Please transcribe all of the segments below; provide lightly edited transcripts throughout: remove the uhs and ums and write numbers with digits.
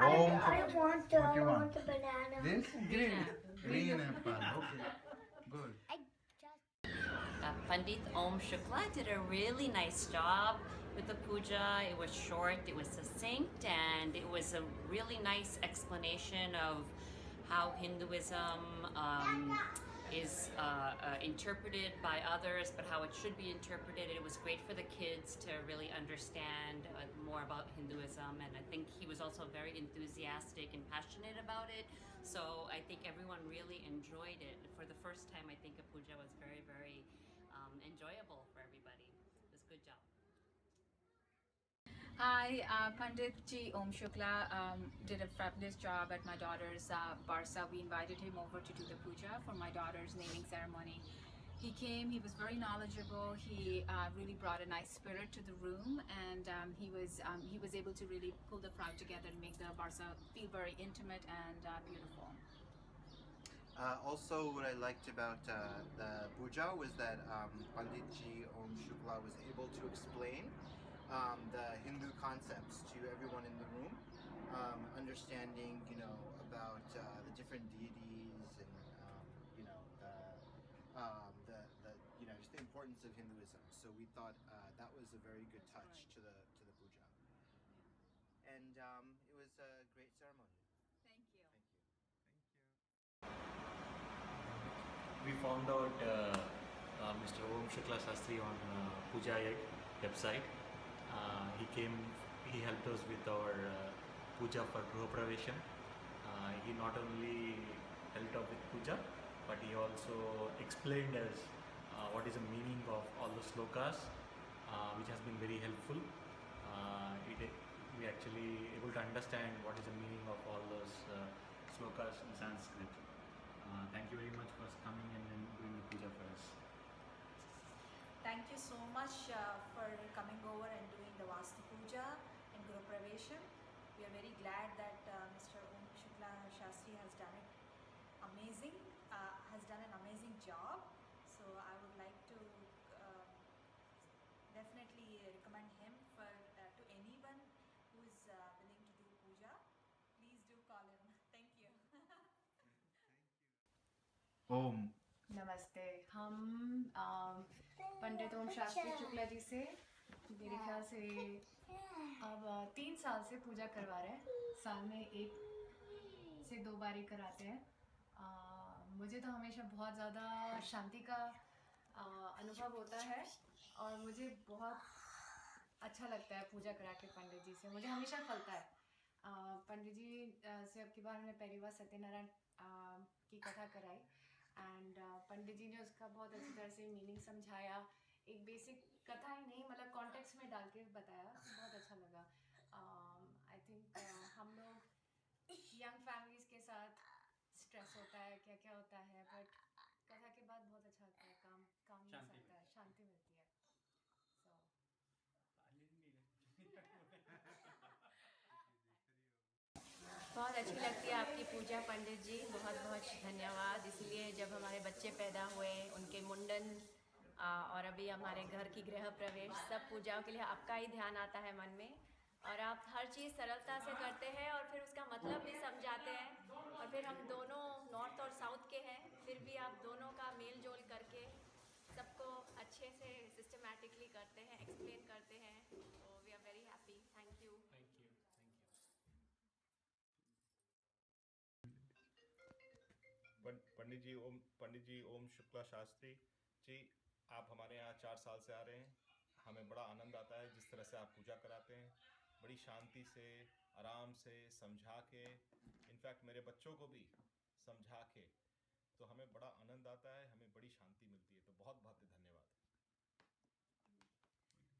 Om. I want What you I want? want a banana. This? Green. Green apple. Okay. Good. Pandit Om Shukla did a really nice job with the puja. It was short, it was succinct, and it was a really nice explanation of how Hinduism is interpreted by others, but how it should be interpreted. It was great for the kids to really understand more about Hinduism, and I think he was also very enthusiastic and passionate about it. So I think everyone really enjoyed it. For the first time, I think a puja was very, very enjoyable for everybody. It was a good job. Hi, Pandit Ji Om Shukla did a fabulous job at my daughter's Barsa. We invited him over to do the puja for my daughter's naming ceremony. He came, he was very knowledgeable, he really brought a nice spirit to the room, and he was able to really pull the crowd together and make the Barsa feel very intimate and beautiful. Also, what I liked about the puja was that Panditji Om Shukla was able to explain the Hindu concepts to everyone in the room, understanding, about the different deities and, just the importance of Hinduism. So we thought that was a very good touch to the puja, and it was a great ceremony. Thank you. We found out Mr. Om Shukla Shastri on Puja website. He helped us with our puja for Gruha Pravesham. He not only helped out with puja, but he also explained us what is the meaning of all the slokas, which has been very helpful. We actually able to understand what is the meaning of all those slokas in Sanskrit. Thank you very much for coming and doing the puja for us. Thank you so much for coming over and doing the Vastu Puja and Guru Pravesham. We are very glad that Mr. Om Shukla Shastri has done an amazing job. So I would like to definitely recommend him to anyone who is willing to do puja. Please do call him. Thank you. Om. नमस्ते. हम पंडित ओम शास्त्री शुक्ला जी से मेरे ख्याल से अब 3 साल से पूजा करवा रहे हैं. साल में 1 से 2 बार ही कराते हैं. मुझे तो हमेशा बहुत ज़्यादा शांति का अनुभव होता है और मुझे बहुत अच्छा लगता है पूजा करा के पंडित जी से. मुझे हमेशा फलता है. पंडित जी से अब की बार मैंने पहली बार सत्यनारायण की कथा कराई, एंड पंडित जी ने उसका बहुत अच्छी तरह से मीनिंग समझाया. एक बेसिक कथा ही नहीं, मतलब कॉन्टेक्स्ट में डाल के बताया. बहुत अच्छा लगा. आई थिंक हम लोग यंग फैमिलीज के साथ स्ट्रेस होता है, क्या क्या होता है, बट कथा के बाद बहुत अच्छा लगता है. काम मिल सकता है, शांति मिलती है. बहुत अच्छी लगती है आपकी पूजा पंडित जी. बहुत बहुत धन्यवाद. इसलिए जब हमारे बच्चे पैदा हुए, उनके मुंडन और अभी हमारे घर की गृह प्रवेश, सब पूजाओं के लिए आपका ही ध्यान आता है मन में, और आप हर चीज़ सरलता से करते हैं और फिर उसका मतलब भी समझाते हैं. और फिर हम दोनों नॉर्थ और साउथ के हैं, फिर भी आप दोनों का मेल जोल करके सबको अच्छे से सिस्टमैटिकली करते हैं, एक्सप्लेन करते हैं. तो we are very happy. Thank you. Pandit ji Om Shukla Shastri ji, आप हमारे यहाँ 4 साल से आ रहे हैं. हमें बड़ा आनंद आता है जिस तरह से आप पूजा कराते हैं, बड़ी शांति से, आराम से समझा के, इनफैक्ट मेरे बच्चों को भी समझा के, तो हमें बड़ा आनंद आता है, हमें बड़ी शांति मिलती है. तो बहुत बहुत धन्यवाद.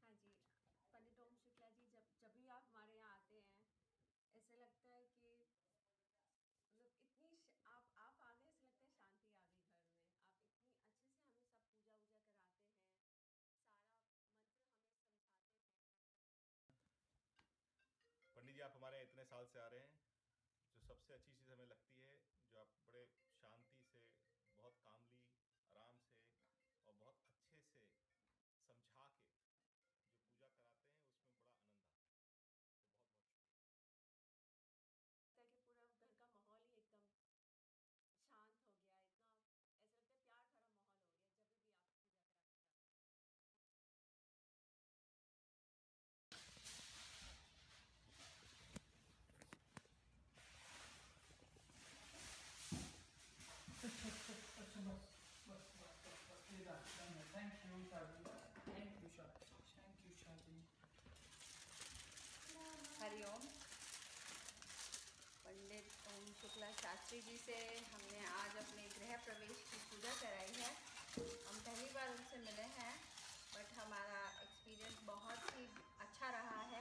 हाँ जी, पंडित ओम शुक्ला जी, जब भी आप हमारे यहाँ आते हैं, ऐसे लगता है कि मतलब आप आ गए, ऐसे लगता है शांति आ गई घर में. आप इतनी अच्छे से हमें सब पूजा वूजा कराते हैं, सारा मंत्र हमें समझाते हैं. पंडित जी, आप हमारे यहाँ इतने साल से आ रहे हैं, जो सबसे अच्छी चीज़ हमें लगती है, जो आप बड़े शांति से, बहुत कामली, आराम से और बहुत अच्छे से समझा के जो पूजा कराते हैं, उसमें बड़ा आनंद आता है. शुक्ला शास्त्री जी से हमने आज अपने गृह प्रवेश की पूजा कराई है। हम पहली बार उनसे मिले हैं, बट हमारा एक्सपीरियंस बहुत ही अच्छा रहा है।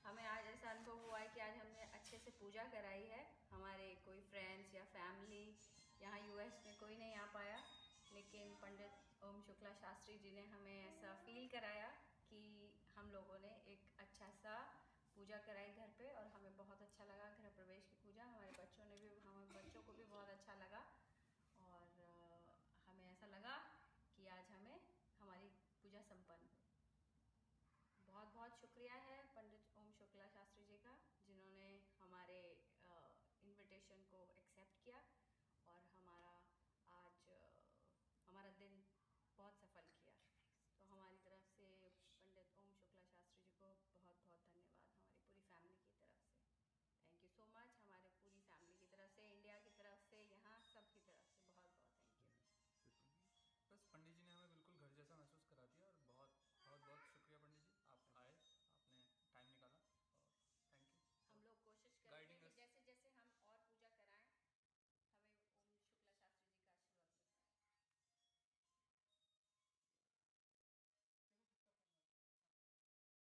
हमें आज ऐसा अनुभव हुआ है कि आज हमने अच्छे से पूजा कराई है। हमारे कोई फ्रेंड्स या फैमिली यहाँ यूएस में कोई नहीं आ पाया, लेकिन पंडित ओम शुक्ला शास्त्री जी ने हमें ऐसा फील कराया कि हम लोगों ने एक अच्छा सा पूजा कराई घर पे, और हमें बहुत अच्छा लगा गृह प्रवेश की पूजा। हमारे बच्चों को भी बहुत अच्छा लगा, और हमें ऐसा लगा कि आज हमें हमारी पूजा संपन्न हुई। बहुत बहुत शुक्रिया है पंडित ओम शुक्ला शास्त्री जी का, जिन्होंने हमारे इनविटेशन को एक्सेप्ट किया और हमारा दिन बहुत सफल किया। तो हमारी तरफ से पंडित ओम शुक्ला शास्त्री जी को बहुत बहुत धन्यवाद, हमारी पूरी फैमिली की तरफ से। थैंक यू सो मच, हमारे पूरी फैमिली की तरफ से, इंडिया की तरफ से, यहाँ सब की तरफ से बहुत बहुत थैंक यू। बस पंडित जी ने हमें बिल्कुल घर जैसा महसूस करा दिया, और बहुत बहुत बहुत शुक्रिया पंडित जी, आप आए, आपने टाइम निकाला, और थैंक यू। हम लोग कोशिश करेंगे Guiding कि us. जैसे जैसे हम और पूजा कराएं, हमें ओम शुक्ला शास्त्री जी का आशीर्वाद मिलता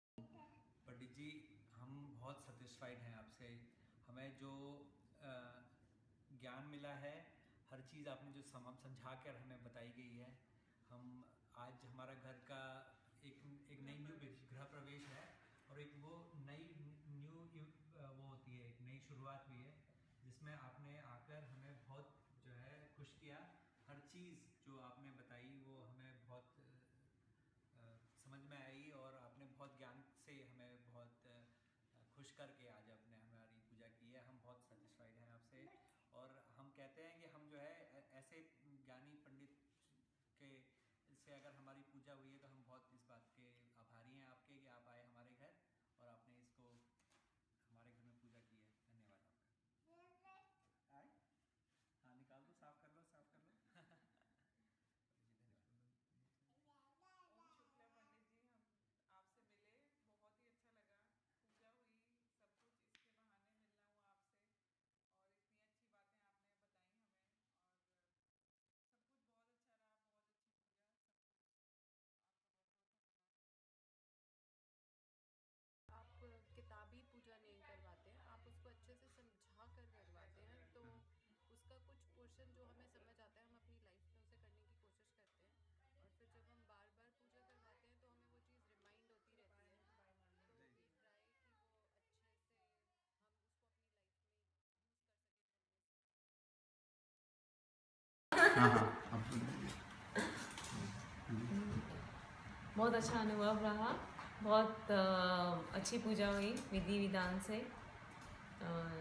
है। पंडित जी, हम बहुत सेटिस्फाइड हैं आपसे। हमें जो ज्ञान मिला है, हर चीज़ आपने जो समझा कर हमें बताई गई है, हम आज हमारा घर का एक नई न्यू गृह प्रवेश है, और एक वो नई वो होती है, एक नई शुरुआत हुई है, जिसमें आपने आकर हमें बहुत जो है खुश किया। हर चीज़ जो आपने बताई वो हमें बहुत समझ में आई, और आपने बहुत ज्ञान से हमें बहुत खुश करके आज आपने हमारी पूजा की है। हम बहुत सेटिस्फाइड हैं आपसे, और हम कहते हैं कि हम जो है ऐसे ज्ञानी पंडित के से अगर हमारी पूजा हुई है तो हम बहुत इस बात के आभारी हैं आपके, कि आप आए हमारे घर और आपने इसको हमारे घर में पूजा की है। धन्यवाद आपका। आए, हाँ निकाल दो, साफ कर लो, साफ कर लो। ओम शुक्ला पंडित जी, हम आपसे मिले, बहुत ही अच्छा लगा, पूजा हुई, सब कुछ इसके बहाने मिलना हुआ आपसे, और इतनी अच्छी बातें आपने बताई हमें, और सब कुछ बहुत अच्छा रहा, बहुत अच्छी पूजा, सब कुछ। आपका बहुत बहुत धन्यवाद। आप किताबी पूजा नहीं करवाते हैं, आप उसको अच्छे से समझा कर करवाते हैं, तो उसका कुछ पोर्शन जो हमें समझ आता है, हम अपनी लाइफ में उसे करने की कोशिश करते हैं, और फिर जब हम बार बार पूजा करवाते हैं तो हमें वो चीज़ रिमाइंड होती रहती है। तो वी ट्राई कि वो अच्छे से हम उसको अपनी लाइफ में यूज़ कर सकें। हाँ हाँ बहुत अच्छा अनुभव रहा, बहुत अच्छी पूजा हुई विधि विधान से, और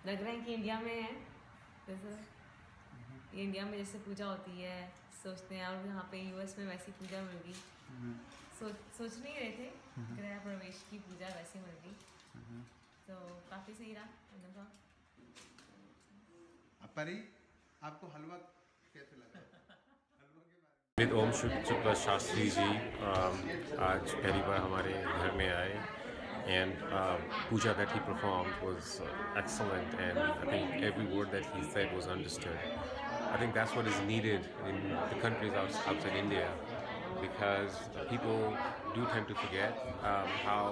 लग रहा है कि इंडिया में है, जैसे इंडिया में जैसे पूजा होती है, सोचते हैं और यहाँ पे यूएस में वैसी पूजा मिल गई। सोच नहीं रहे थे गृह प्रवेश की पूजा वैसी मिल गई, तो काफ़ी सही रहा अनुभव। परी, आपको हलवा कैसे लगा? पंडित ओम शुक्ला शास्त्री जी आज पहली बार हमारे घर में आए, and puja that he performed was excellent, and I think every word that he said was understood. I think that's what is needed in the countries outside India, because people do tend to forget how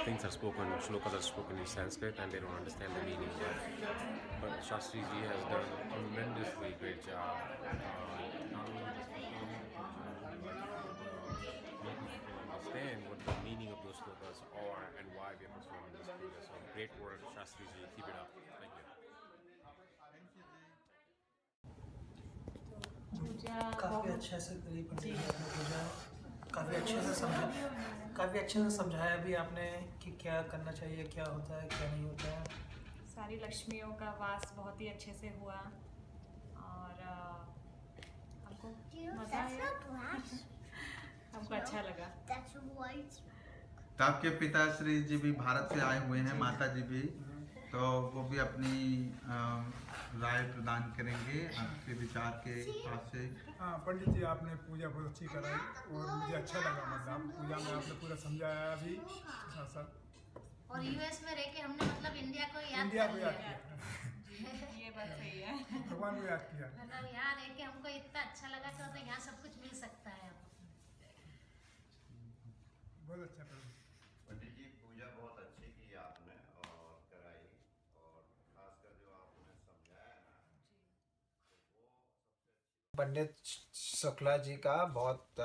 things are spoken, shlokas are spoken in Sanskrit, and they don't understand the meaning of that. But Shastri ji has done a tremendously great job, not only just performing the puja, making people understand what the meaning of those shlokas are and why we are performing this puja. So great work, Shastri ji. Keep it up. Thank you. काफ़ी अच्छे से करी पंडित जी आपने पूजा, काफ़ी अच्छे से समझाया भी आपने कि क्या करना चाहिए, क्या होता है, क्या नहीं होता है। सारी लक्ष्मियों का वास बहुत ही अच्छे से हुआ, और हमको मज़ा आया, हमको अच्छा लगा। तो आपके पिताश्री जी भी भारत से आए हुए हैं, माता जी भी, तो वो भी अपनी राय प्रदान करेंगे आपके विचार के हिसाब से। हाँ पंडित जी, आपने पूजा बहुत अच्छी कराई और मुझे अच्छा लगा, मतलब पूजा में आपने पूरा समझाया भी साथ साथ। और यूएस में रह के हमने मतलब इंडिया को याद इंडिया को याद किया, ये बात सही है। भगवान को याद किया। मतलब यहाँ रह के हमको इतना अच्छा लगा कि मतलब यहाँ सब कुछ मिल सकता है। बहुत अच्छा प्रभु। पंडित जी पूजा बहुत अच्छी की आपने और कराई, और खासकर जो आपने समझाया ना, पंडित शुक्ला जी का बहुत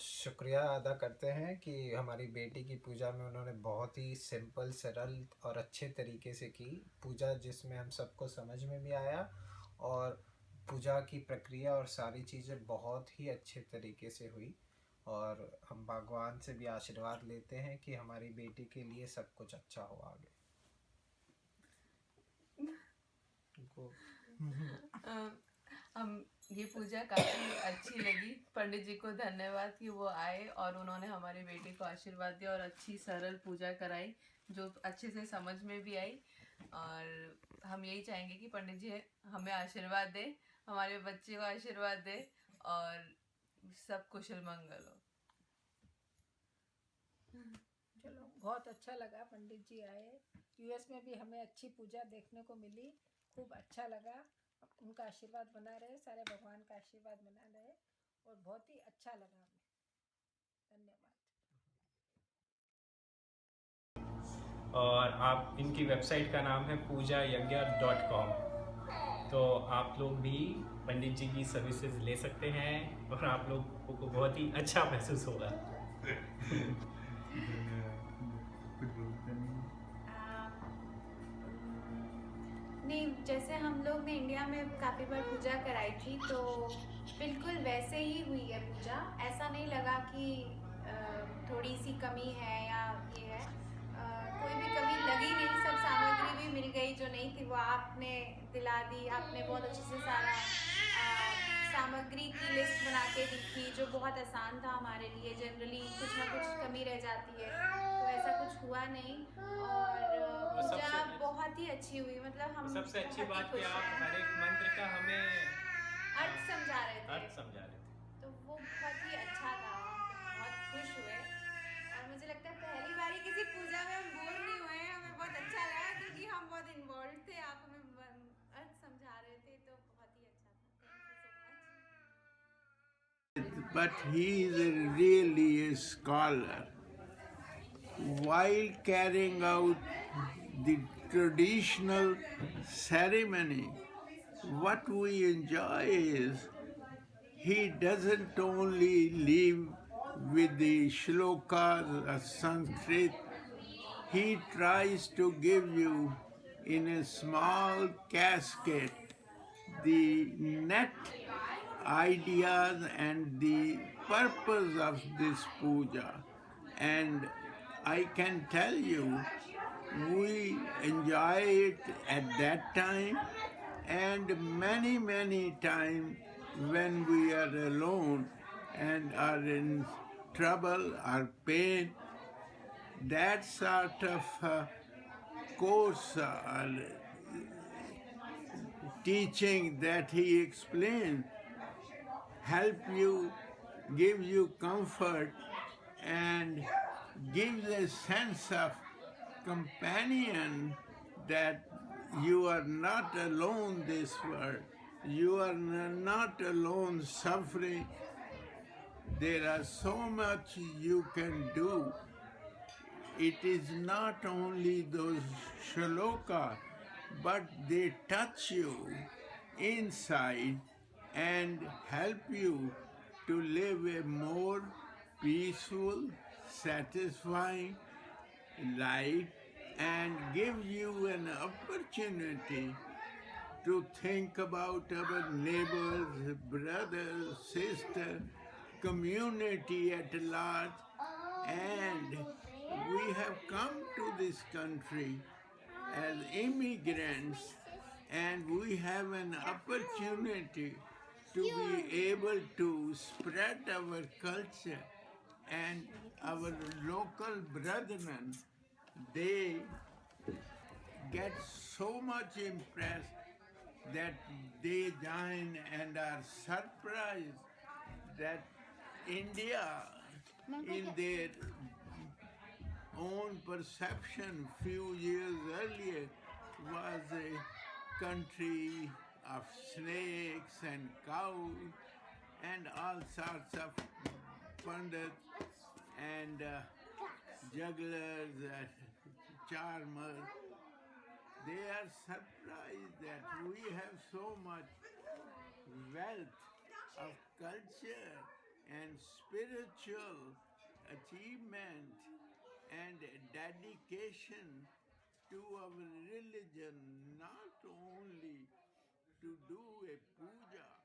शुक्रिया अदा करते हैं कि हमारी बेटी की पूजा में उन्होंने बहुत ही सिंपल, सरल और अच्छे तरीके से की पूजा, जिसमें हम सबको समझ में भी आया, और पूजा की प्रक्रिया और सारी चीज़ें बहुत ही अच्छे तरीके से हुई। और हम भगवान से भी आशीर्वाद लेते हैं कि हमारी बेटी के लिए सब कुछ अच्छा हो आगे। हम ये पूजा काफ़ी अच्छी लगी। पंडित जी को धन्यवाद कि वो आए और उन्होंने हमारी बेटी को आशीर्वाद दिया और अच्छी सरल पूजा कराई जो अच्छे से समझ में भी आई। और हम यही चाहेंगे कि पंडित जी हमें आशीर्वाद दे, हमारे बच्चे को आशीर्वाद दे और सब कुशल मंगल हो। चलो बहुत अच्छा लगा, पंडित जी आए। यूएस में भी हमें अच्छी पूजा देखने को मिली, खूब अच्छा लगा। उनका आशीर्वाद बना रहे, सारे भगवान का आशीर्वाद बना रहे, और बहुत ही अच्छा लगा हमें। धन्यवाद। और आप इनकी वेबसाइट का नाम है pujayagya.com, तो आप लोग भी पंडित जी की सर्विसेज ले सकते हैं और आप लोगों को बहुत ही अच्छा महसूस होगा। नहीं, जैसे हम लोग ने इंडिया में काफ़ी बार पूजा कराई थी तो बिल्कुल वैसे ही हुई है पूजा। ऐसा नहीं लगा कि थोड़ी सी कमी है या ये है, कोई भी कमी लगी नहीं। सब सामग्री भी मिल गई, जो नहीं थी वो आपने दिला दी। आपने बहुत अच्छे से सारा सामग्री की लिस्ट बना के दिखी, जो बहुत आसान था हमारे लिए। जनरली कुछ ना कुछ कमी रह जाती है, तो ऐसा कुछ हुआ नहीं। और पूजा बहुत ही अच्छी हुई, मतलब हम सबसे अच्छी बहुत ही बात कि खुश आप हैं। हर एक मंत्र का हमें अर्थ समझा रहे थे, तो वो बहुत ही अच्छा था। हम बहुत खुश हुए और मुझे लगता है पहली बार ही किसी पूजा में हम बोर नहीं हुए हैं। हमें बहुत अच्छा लगा क्योंकि हम बहुत इन्वॉल्व थे। आप हमें अर्थ समझा रहे थे, तो बहुत ही अच्छा था। But he is really a scholar. While carrying out the traditional ceremony, what we enjoy is he doesn't only live with the shlokas or Sanskrit, he tries to give you in a small casket the net ideas and the purpose of this puja. And I can tell you, we enjoy it at that time and many, many times when we are alone and are in trouble or pain. That sort of course or teaching that he explains help you, gives you comfort and gives a sense of companion that you are not alone this world. You are not alone suffering. There are so much you can do. It is not only those shlokas, but they touch you inside and help you to live a more peaceful, satisfying life and give you an opportunity to think about our neighbors, brothers, sisters, community at large. And we have come to this country as immigrants, and we have an opportunity to be able to spread our culture. And our local brethren, they get so much impressed that they join and are surprised that India, in their own perception few years earlier, was a country of snakes and cows and all sorts of pundits and jugglers and charmers. They are surprised that we have so much wealth of culture and spiritual achievement and dedication to our religion, not only to do a puja